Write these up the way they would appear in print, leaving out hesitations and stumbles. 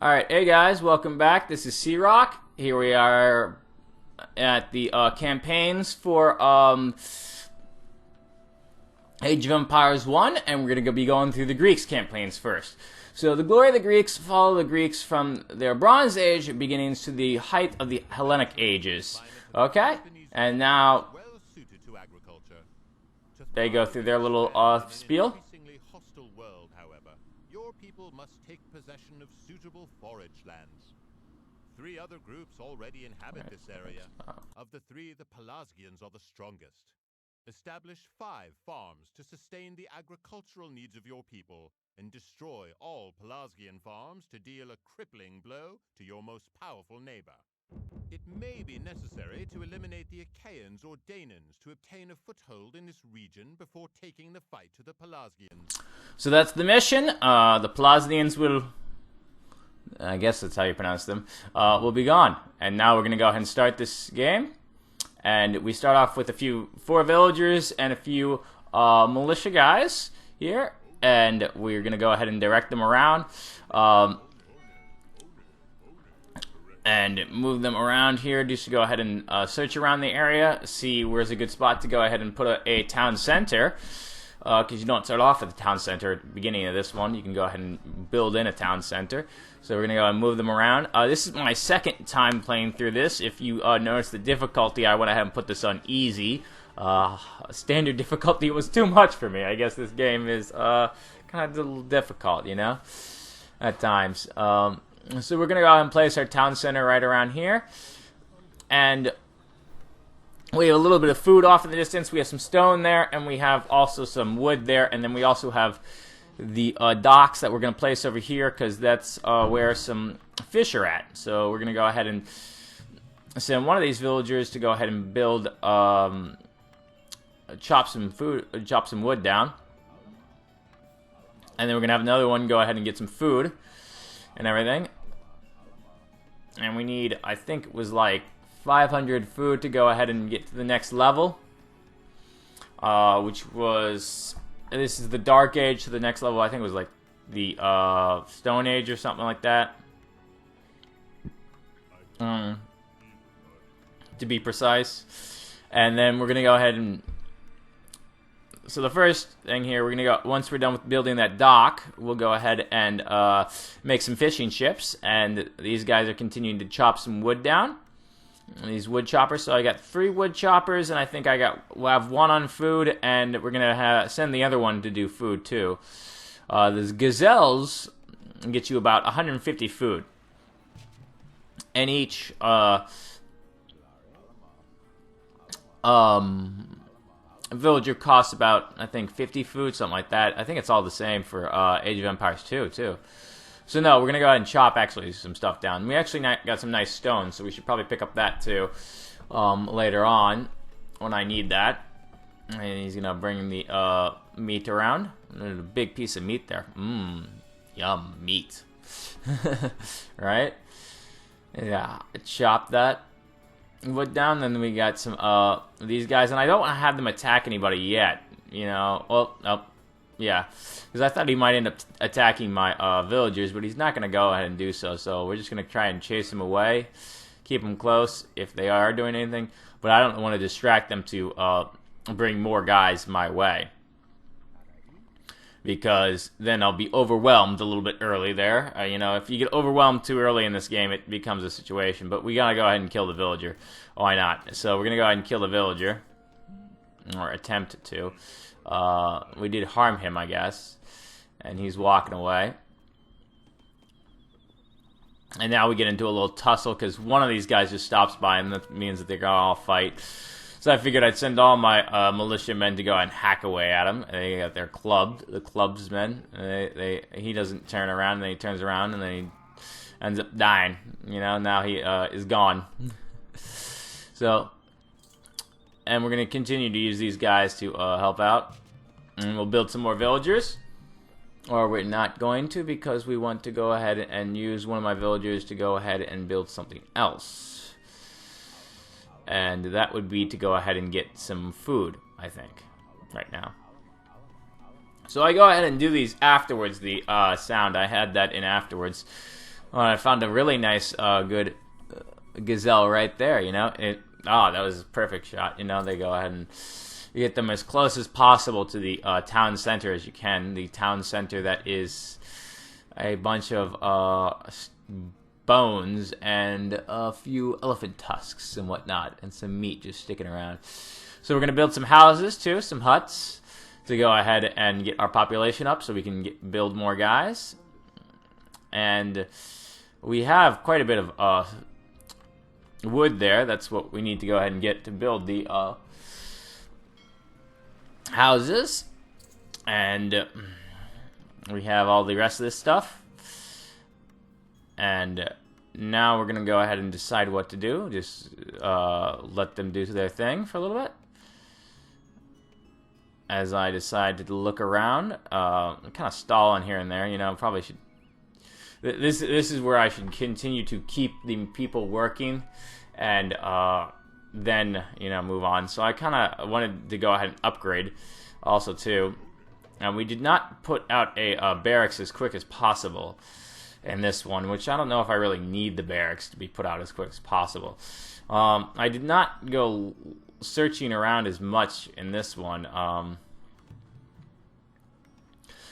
Alright, hey guys, welcome back. This is C-Rock. Here we are at the campaigns for Age of Empires 1, and we're going to be going through the Greeks campaigns first. So the glory of the Greeks follow the Greeks from their Bronze Age beginnings to the height of the Hellenic ages. Okay? And now they go through their little spiel. Must take possession of suitable forage lands. 3 other groups already inhabit this area. Of the 3, the Pelasgians are the strongest. Establish 5 farms to sustain the agricultural needs of your people, and destroy all Pelasgian farms to deal a crippling blow to your most powerful neighbor. It may be necessary to eliminate the Achaeans or Danans to obtain a foothold in this region before taking the fight to the Pelasgians. So that's the mission. The Pelasgians will, I guess that's how you pronounce them, will be gone. And now we're going to go ahead and start this game. And we start off with 4 villagers and a few militia guys here. And we're going to go ahead and direct them around. And move them around here just to go ahead and search around the area, see where's a good spot to go ahead and put a town center, because you don't start off at the town center at the beginning of this one. You can go ahead and build in a town center. So we're going to go and move them around. This is my second time playing through this. If you notice the difficulty, I went ahead and put this on easy. Standard difficulty was too much for me. I guess this game is kind of a little difficult, you know, at times. So we're going to go ahead and place our town center right around here. And we have a little bit of food off in the distance. We have some stone there, and we have also some wood there. And then we also have the docks that we're going to place over here, because that's where some fish are at. So we're going to go ahead and send one of these villagers to go ahead and build, chop some wood down. And then we're going to have another one go ahead and get some food and everything. And we need, I think it was like 500 food to go ahead and get to the next level. Which was, this is the Dark Age, so the next level I think was like the Stone Age or something like that. To be precise. And then we're going to go ahead and, so the first thing here, we're going to go, once we're done with building that dock, we'll go ahead and make some fishing ships. And these guys are continuing to chop some wood down. And these wood choppers. So I got 3 wood choppers, and I think we'll have 1 on food, and we're going to send the other one to do food too. The gazelles get you about 150 food. And each villager costs about, I think, 50 food, something like that. I think it's all the same for Age of Empires 2, too. So no, we're going to go ahead and chop, actually, some stuff down. We actually got some nice stone, so we should probably pick up that, too, later on, when I need that. And he's going to bring the meat around. There's a big piece of meat there. Yum, meat. Right? Yeah, chop that wood down. Then we got some these guys, and I don't want to have them attack anybody yet, you know. Well, oh, yeah, because I thought he might end up attacking my villagers, but he's not going to go ahead and do so. So we're just going to try and chase them away, keep them close if they are doing anything, but I don't want to distract them to bring more guys my way, because then I'll be overwhelmed a little bit early there. You know, if you get overwhelmed too early in this game, it becomes a situation. But we gotta go ahead and kill the villager. Why not? So we're gonna go ahead and kill the villager, or attempt to. We did harm him, I guess, and he's walking away. And now we get into a little tussle, because one of these guys just stops by, and that means that they're gonna all fight. So I figured I'd send all my militia men to go and hack away at him. They got their the clubsmen. He doesn't turn around, and then he turns around, and then he ends up dying. You know, now he is gone. So, and we're going to continue to use these guys to help out. And we'll build some more villagers. Or we're not going to, because we want to go ahead and use one of my villagers to go ahead and build something else. And that would be to go ahead and get some food, I think, right now. So I go ahead and do these afterwards, the sound. I had that in afterwards. Oh, I found a really nice, good gazelle right there. You know, oh, that was a perfect shot. You know, they go ahead and you get them as close as possible to the town center as you can. The town center that is a bunch of bones and a few elephant tusks and whatnot, and some meat just sticking around. So we're going to build some houses too, some huts, to go ahead and get our population up so we can build more guys. And we have quite a bit of wood there. That's what we need to go ahead and get to build the houses. And we have all the rest of this stuff. And now we're going to go ahead and decide what to do. Just let them do their thing for a little bit. As I decide to look around. I'm kind of stalling here and there. You know, probably should... This is where I should continue to keep the people working. And then, you know, move on. So I kind of wanted to go ahead and upgrade also, too. And we did not put out a barracks as quick as possible in this one, which I don't know if I really need the barracks to be put out as quick as possible. I did not go searching around as much in this one.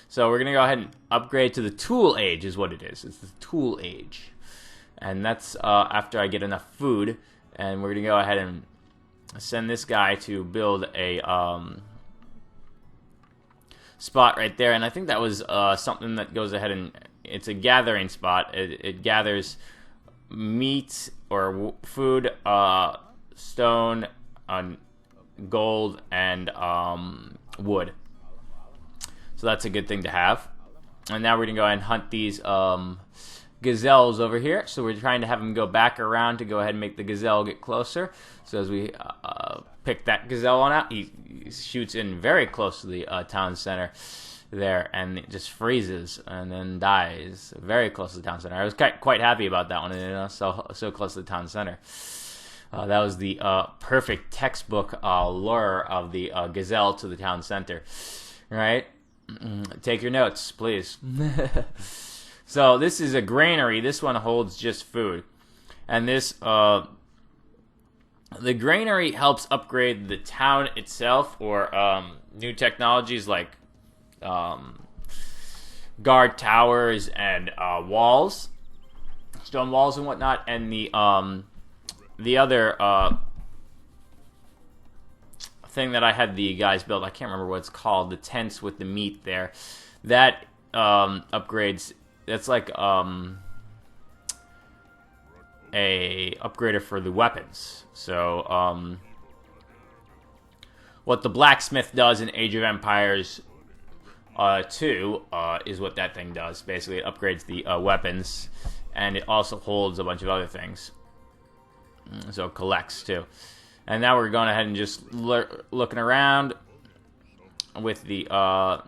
So we're going to go ahead and upgrade to the tool age is what it is. It's the tool age. And that's after I get enough food. And we're going to go ahead and send this guy to build a spot right there. And I think that was something that goes ahead and... It's a gathering spot. It gathers meat or food, stone, gold, and wood. So that's a good thing to have. And now we're going to go ahead and hunt these gazelles over here. So we're trying to have them go back around to go ahead and make the gazelle get closer. So as we pick that gazelle on out, he shoots in very close to the town center there, and it just freezes and then dies very close to the town center. I was quite happy about that one, you know, so close to the town center. That was the perfect textbook lure of the gazelle to the town center, right? Take your notes, please. So this is a granary. This one holds just food, and this the granary helps upgrade the town itself, or new technologies like guard towers and walls, stone walls and whatnot. And the other thing that I had the guys build, I can't remember what it's called, the tents with the meat there, that upgrades. That's like a upgrader for the weapons. So what the blacksmith does in Age of Empires 2 is what that thing does. Basically, it upgrades the weapons, and it also holds a bunch of other things. So it collects too. And now we're going ahead and just looking around with the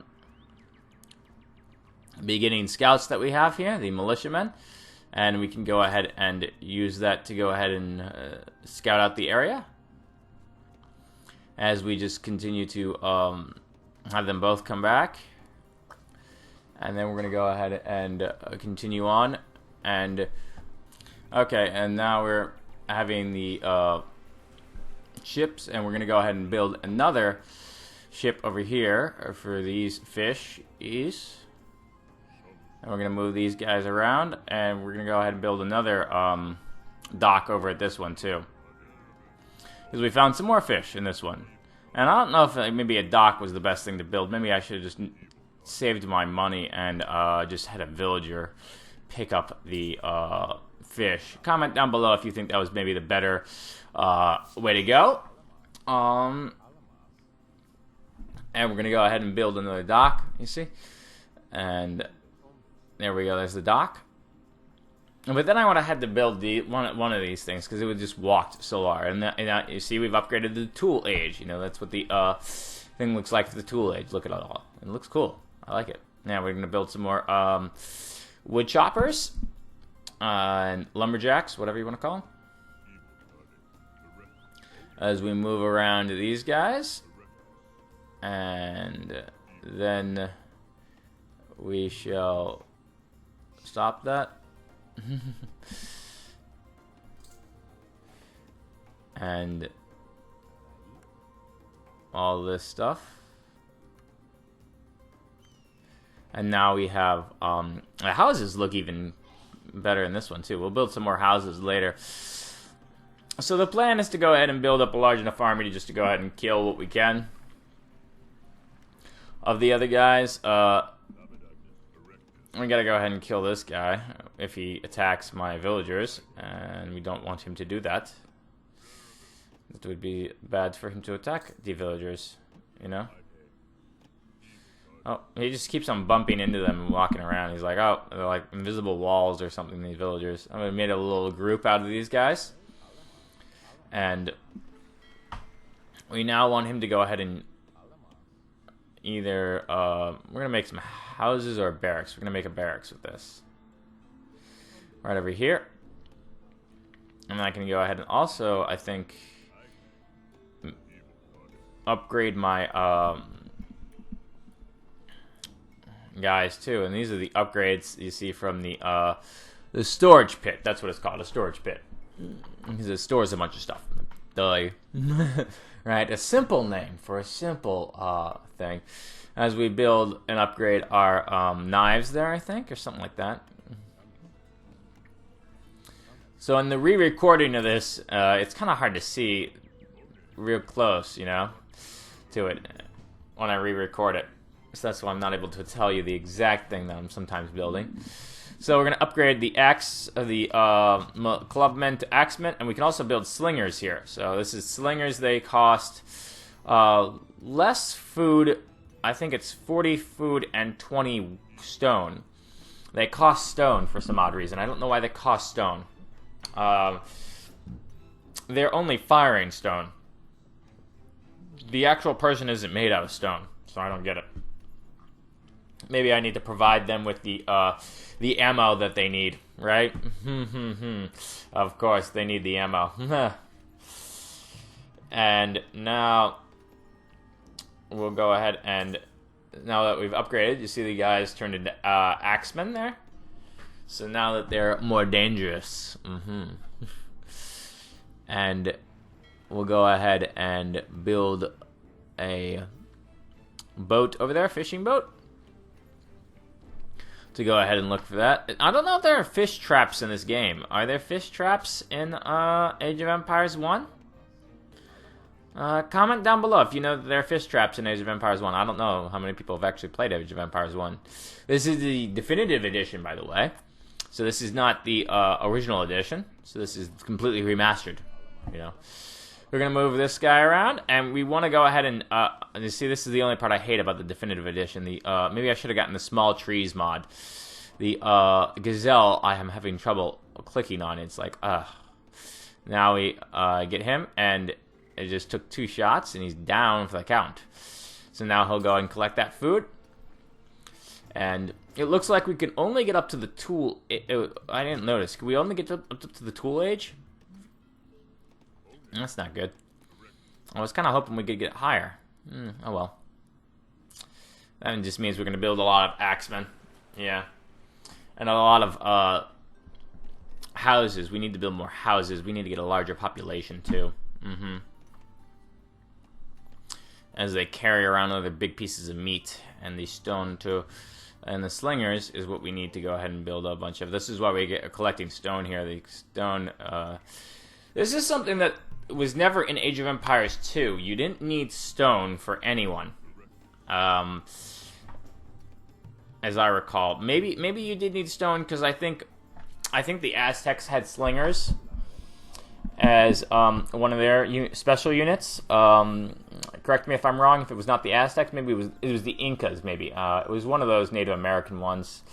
beginning scouts that we have here, the militiamen, and we can go ahead and use that to go ahead and scout out the area as we just continue to have them both come back. And then we're going to go ahead and continue on. And okay, and now we're having the ships, and we're going to go ahead and build another ship over here for these fishies. And we're going to move these guys around, and we're going to go ahead and build another dock over at this one too, because we found some more fish in this one. And I don't know if maybe a dock was the best thing to build. Maybe I should have just saved my money and just had a villager pick up the fish. Comment down below if you think that was maybe the better way to go. And we're going to go ahead and build another dock, you see. And there we go, there's the dock. But then I would have had to build one of these things, because it would just walk so far. And you see, we've upgraded the tool age. You know, that's what the thing looks like for the tool age. Look at it all. It looks cool. I like it. Now we're going to build some more wood choppers and lumberjacks, whatever you want to call them. As we move around to these guys. And then we shall stop that. And all this stuff. And now we have, the houses look even better in this one too. We'll build some more houses later. So the plan is to go ahead and build up a large enough army just to go ahead and kill what we can of the other guys. We gotta go ahead and kill this guy if he attacks my villagers, and we don't want him to do that. It would be bad for him to attack the villagers, you know? Oh, he just keeps on bumping into them and walking around. He's like, oh, they're like invisible walls or something, these villagers. I'm gonna make a little group out of these guys. And we now want him to go ahead and either, we're gonna make some houses or barracks. We're gonna make a barracks with this. Right over here. And I can go ahead and also, I think, upgrade my, guys too, and these are the upgrades you see from the storage pit. That's what it's called, a storage pit, because it stores a bunch of stuff. Duh. Right, a simple name for a simple thing. As we build and upgrade our knives there, I think, or something like that. So in the re-recording of this, it's kind of hard to see real close, you know, to it when I re-record it. So that's why I'm not able to tell you the exact thing that I'm sometimes building. So we're going to upgrade the axe, the clubmen to axemen, and we can also build slingers here. So this is slingers. They cost less food. I think it's 40 food and 20 stone. They cost stone for some odd reason. I don't know why they cost stone. They're only firing stone. The actual person isn't made out of stone, so I don't get it. Maybe I need to provide them with the ammo that they need, right? Of course, they need the ammo. And now we'll go ahead and, now that we've upgraded, you see the guys turned into axemen there. So now that they're more dangerous, and we'll go ahead and build a boat over there, fishing boat, to go ahead and look for that. I don't know if there are fish traps in this game. Are there fish traps in Age of Empires 1? Comment down below if you know that there are fish traps in Age of Empires 1. I don't know how many people have actually played Age of Empires 1. This is the definitive edition, by the way. So this is not the original edition. So this is completely remastered, you know. We're going to move this guy around, and we want to go ahead and, you see, this is the only part I hate about the definitive edition. The maybe I should have gotten the small trees mod. The gazelle, I am having trouble clicking on. It's like, now we get him, and it just took 2 shots, and he's down for the count. So now he'll go and collect that food. And it looks like we can only get up to the tool. I didn't notice. Can we only get up to the tool age? That's not good. I was kind of hoping we could get higher. Oh well. That just means we're going to build a lot of axemen. Yeah. And a lot of houses. We need to build more houses. We need to get a larger population too. As they carry around other big pieces of meat. And the stone too. And the slingers is what we need to go ahead and build a bunch of. This is why we get collecting stone here. The stone... this is something that was never in Age of Empires 2. You didn't need stone for anyone. As I recall. Maybe you did need stone, because I think the Aztecs had slingers as one of their special units. Correct me if I'm wrong. If it was not the Aztecs, maybe it was the Incas. Maybe it was one of those Native American ones,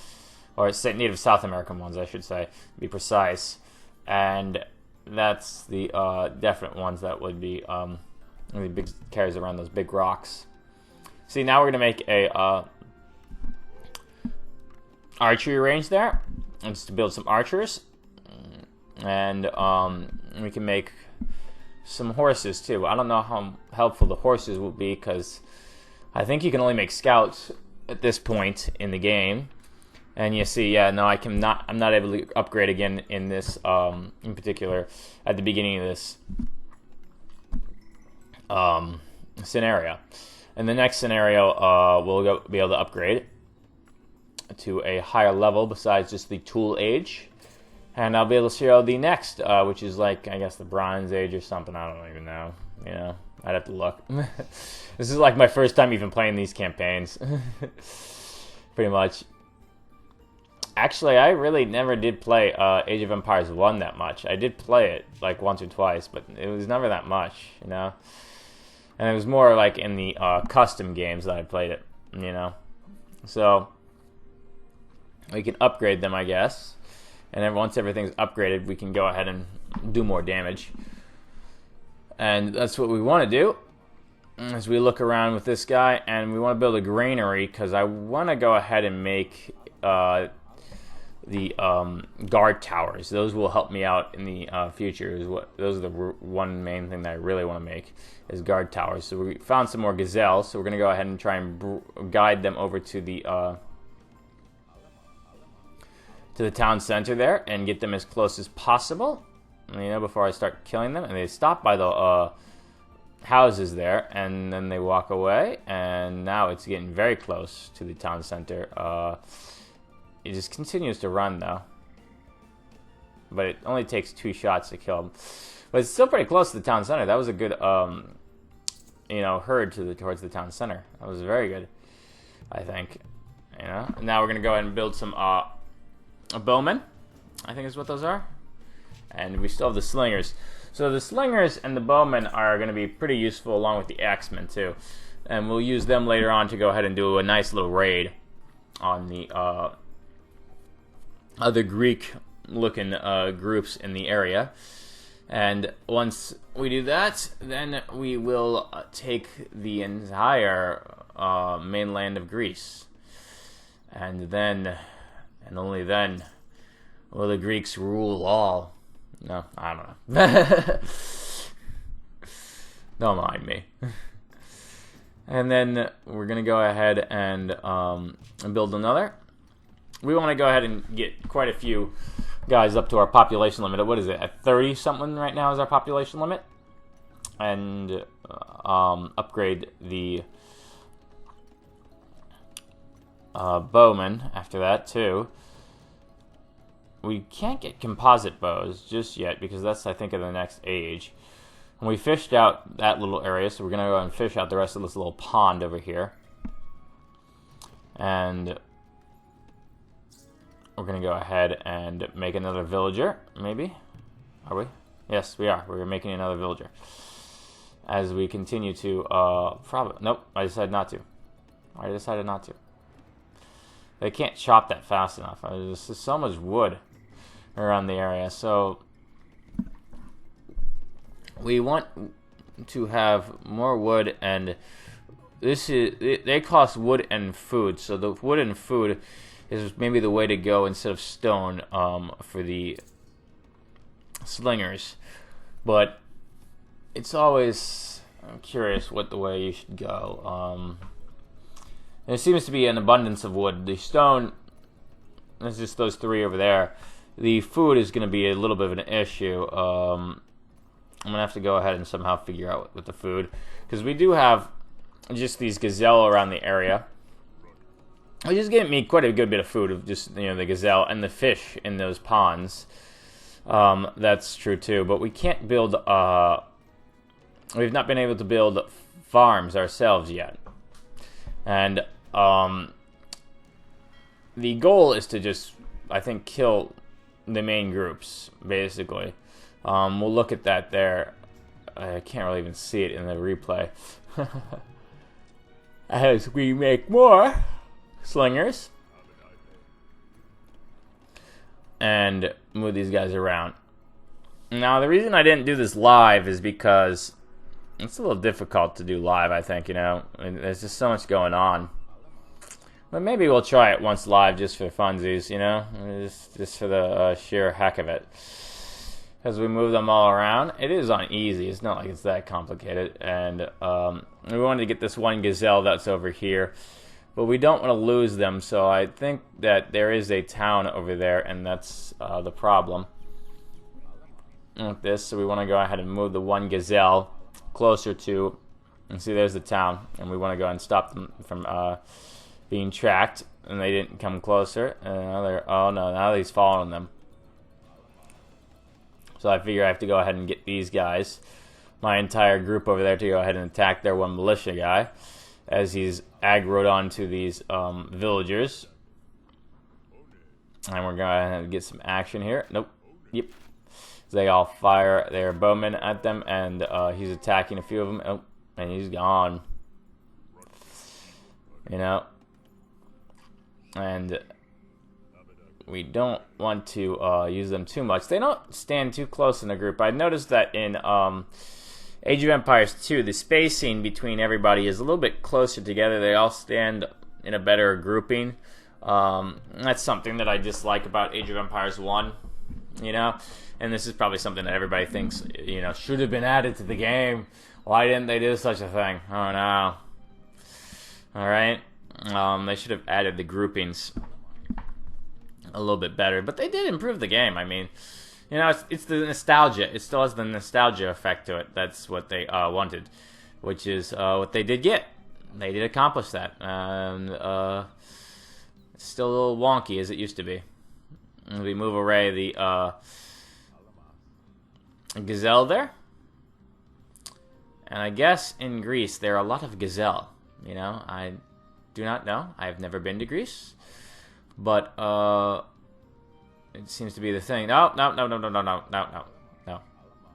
or Native South American ones, I should say, to be precise. And that's the definite ones that would be the big carries around those big rocks. See, now we're gonna make a archery range there, and just to build some archers, and we can make some horses too. I don't know how helpful the horses will be, because I think you can only make scouts at this point in the game, And you see, yeah, no, I'm not able to upgrade again in this, in particular, at the beginning of this scenario. In the next scenario, we'll be able to upgrade to a higher level besides just the Tool Age. And I'll be able to show the next, which is like, I guess, the Bronze Age or something. I don't even know. You know, I'd have to look. This is like my first time even playing these campaigns. Pretty much. Actually, I really never did play Age of Empires 1 that much. I did play it like once or twice, but it was never that much, you know? And it was more like in the custom games that I played it, you know? So, we can upgrade them, I guess. And then once everything's upgraded, we can go ahead and do more damage. And that's what we want to do. As we look around with this guy, and we want to build a granary, because I want to go ahead and make the guard towers. Those will help me out in the future. Those are the one main thing that I really want to make, is guard towers. So we found some more gazelles, so we're going to go ahead and try and guide them over to the town center there and get them as close as possible, you know, before I start killing them. And they stop by the houses there, and then they walk away, and now it's getting very close to the town center. It just continues to run, though, but it only takes 2 shots to kill him. But it's still pretty close to the town center. That was a good, you know, herd towards the town center. That was very good, I think. You know. Now we're gonna go ahead and build some bowmen, I think is what those are, and we still have the slingers. So the slingers and the bowmen are going to be pretty useful, along with the axemen too, and we'll use them later on to go ahead and do a nice little raid on the other Greek-looking groups in the area. And once we do that, then we will take the entire mainland of Greece, and then, and only then, will the Greeks rule all. No, I don't know. Don't mind me. And then we're going to go ahead and build another. We want to go ahead and get quite a few guys up to our population limit. What is it? At 30 something right now is our population limit. And upgrade the bowmen after that too. We can't get composite bows just yet, because that's, I think, in the next age. And we fished out that little area, so we're going to go and fish out the rest of this little pond over here. And we're going to go ahead and make another villager, maybe? Are we? Yes, we are. We're making another villager. As we continue to, probably, nope, I decided not to. I decided not to. They can't chop that fast enough. There's just so much wood around the area, so we want to have more wood, and this is, they cost wood and food, so the wood and food is maybe the way to go instead of stone for the slingers. But it's always, I'm curious what the way you should go. There seems to be an abundance of wood. The stone, there's just those 3 over there. The food is going to be a little bit of an issue. I'm going to have to go ahead and somehow figure out with the food, because we do have just these gazelle around the area. Which is giving me quite a good bit of food, of just, you know, the gazelle and the fish in those ponds. That's true too, but we can't build, we've not been able to build farms ourselves yet. And the goal is to just, I think, kill the main groups, basically. We'll look at that there. I can't really even see it in the replay. As we make more slingers and move these guys around. Now, the reason I didn't do this live is because it's a little difficult to do live, I think, you know. There's just so much going on. But maybe we'll try it once live just for funsies, you know? Just for the sheer heck of it. As we move them all around, it is on easy. It's not like it's that complicated. And we wanted to get this one gazelle that's over here. But we don't want to lose them, so I think that there is a town over there, and that's the problem with this. So we want to go ahead and move the one gazelle closer to, and see there's the town, and we want to go and stop them from being tracked, and they didn't come closer. And oh no, now he's following them. So I figure I have to go ahead and get these guys, my entire group over there, to go ahead and attack their one militia guy, as he's aggroed onto these villagers. And we're going to get some action here. Nope. Yep. They all fire their bowmen at them, and he's attacking a few of them. Oh, and he's gone. You know. And we don't want to use them too much. They don't stand too close in a group. I noticed that in Age of Empires 2, the spacing between everybody is a little bit closer together. They all stand in a better grouping. That's something that I dislike about Age of Empires 1, you know? And this is probably something that everybody thinks, you know, should have been added to the game. Why didn't they do such a thing? Oh, no. Alright? They should have added the groupings a little bit better. But they did improve the game. I mean, you know, it's the nostalgia. It still has the nostalgia effect to it. That's what they wanted, which is what they did get. They did accomplish that. And it's still a little wonky as it used to be. And we move away the gazelle there. And I guess in Greece there are a lot of gazelle. You know, I do not know. I have never been to Greece. But it seems to be the thing. No.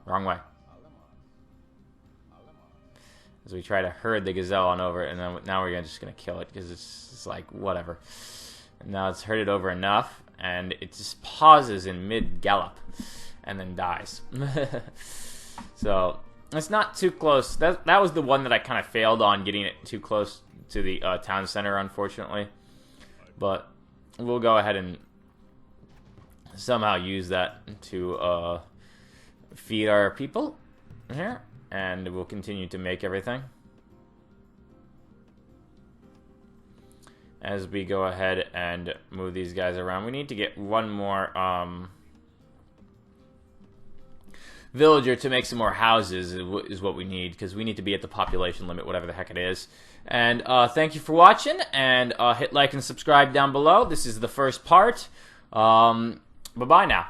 Wrong way. As we try to herd the gazelle on over, and then now we're just going to kill it, because it's like, whatever. And now it's herded over enough, and it just pauses in mid-gallop, and then dies. So, it's not too close. That was the one that I kind of failed on, getting it too close to the town center, unfortunately. But we'll go ahead and somehow use that to feed our people here, and we'll continue to make everything as we go ahead and move these guys around. We need to get one more villager to make some more houses is what we need, because we need to be at the population limit, whatever the heck it is. And thank you for watching, and hit like and subscribe down below. This is the first part. Bye-bye now.